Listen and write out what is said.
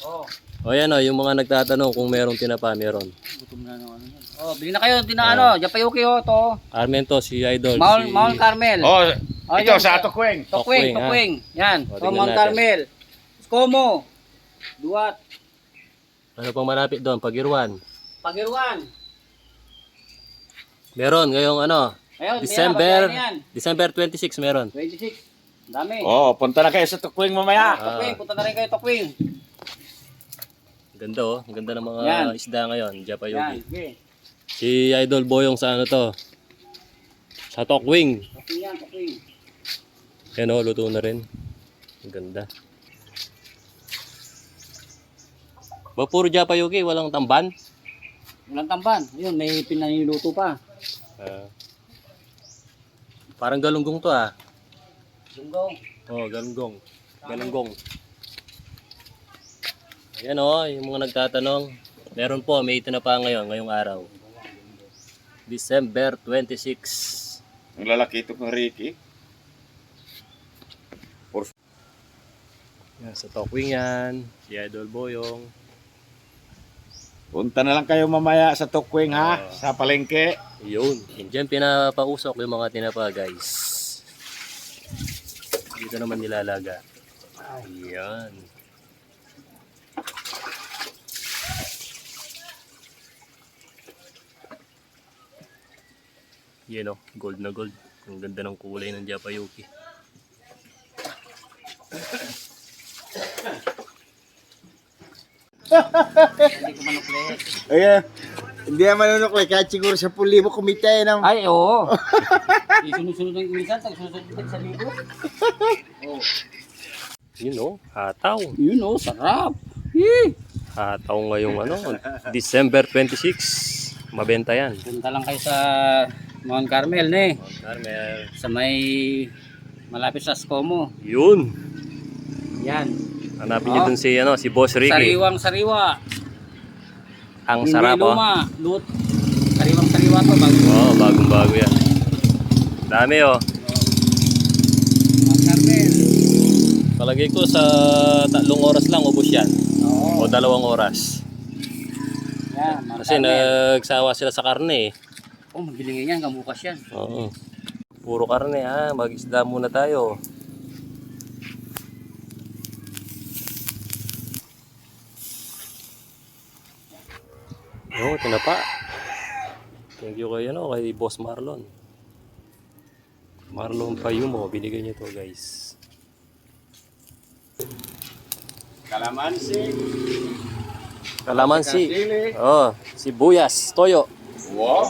Oh. O yan o, yung mga nagtatanong kung merong tinapa, meron. Gutom na naman ano yan. Oh, bili na kayo ano, Japayuki oh to. Carmen to, si Idol. Mount Carmel. Oh, ito yun, sa Tokweng. Tokweng. Yan. O, Oh, tingnan Mount natin. Carmel. Skomo. Duat. Ano pang malapit doon? Pagirwan. Pagirwan. Meron ngayong ano, Ayun, December 26 meron. 26. Dami. Oh, punta na kayo sa Tokweng mamaya. Tokweng, punta na rin kayo Tokweng. Ganda oh, ang ganda ng mga Yan. isda ngayon, Yan, Japayuki. okay. Si Idol Boyong sa ano to? Sa Tokwing. Tokweng yan, Tokweng. Yan oh, luto na rin. Ang ganda. Ba puro Japayuki, walang tamban? Walang tamban. Ayun, may pinaniluto pa. Parang galunggong to ah. Lunggong. Oh, galunggong. Galunggong. Ayan oh, yung mga nagtatanong. Meron po, may tinapa ngayon, ngayong araw. December 26. Ang lalaki ito ng Ricky. Yan, sa Tokwing yan. Si Idol Boyong. Punta na lang kayo mamaya sa Tokweng ha, sa palengke. Yun. Diyan pinapausok yung mga tinapa guys. Dito naman nilalaga. Ayan. Yan o, gold na gold. Ang ganda ng kulay ng Japayuki. Hindi ko manuklet. Ayan. Hindi naman manunukli kahit siguro 10,000 kumita ng... Ay, oo. Isunod-sunod ng minsan, tag-sunod sa libo. Oh. Yun o, hataw. Yun oh, sarap. Yee. Hataw ngayong ano, December 26. Mabenta yan. Punta lang kayo sa Mount Carmel ne. Carmel. Sa may malapit sa Skomo. Yun. Yan. Hanapin niyo dun si, ano, si Boss Ricky. Sariwang sariwa. Ang Hindi sarap oh. luma. Sariwang sariwa to. Bago. Oo, bagong bago yan. Dami oh. Mount Carmel. Palagay ko sa 3 oras lang ubos yan. Oo. O 2 oras. Yan, Mount Kasi Carmel. nagsawa sila sa karne eh. Oh, magilingin yan. Kamukas yan. Oo. Puro karne ha. Mag-isda muna tayo. Oo, tinapa. Thank you kay, ano, kay Boss Marlon. Marlon Payumo. Binigay niyo to guys. Kalamansi. Kalamansi. Sili. Oh, sibuyas, toyo. Wow.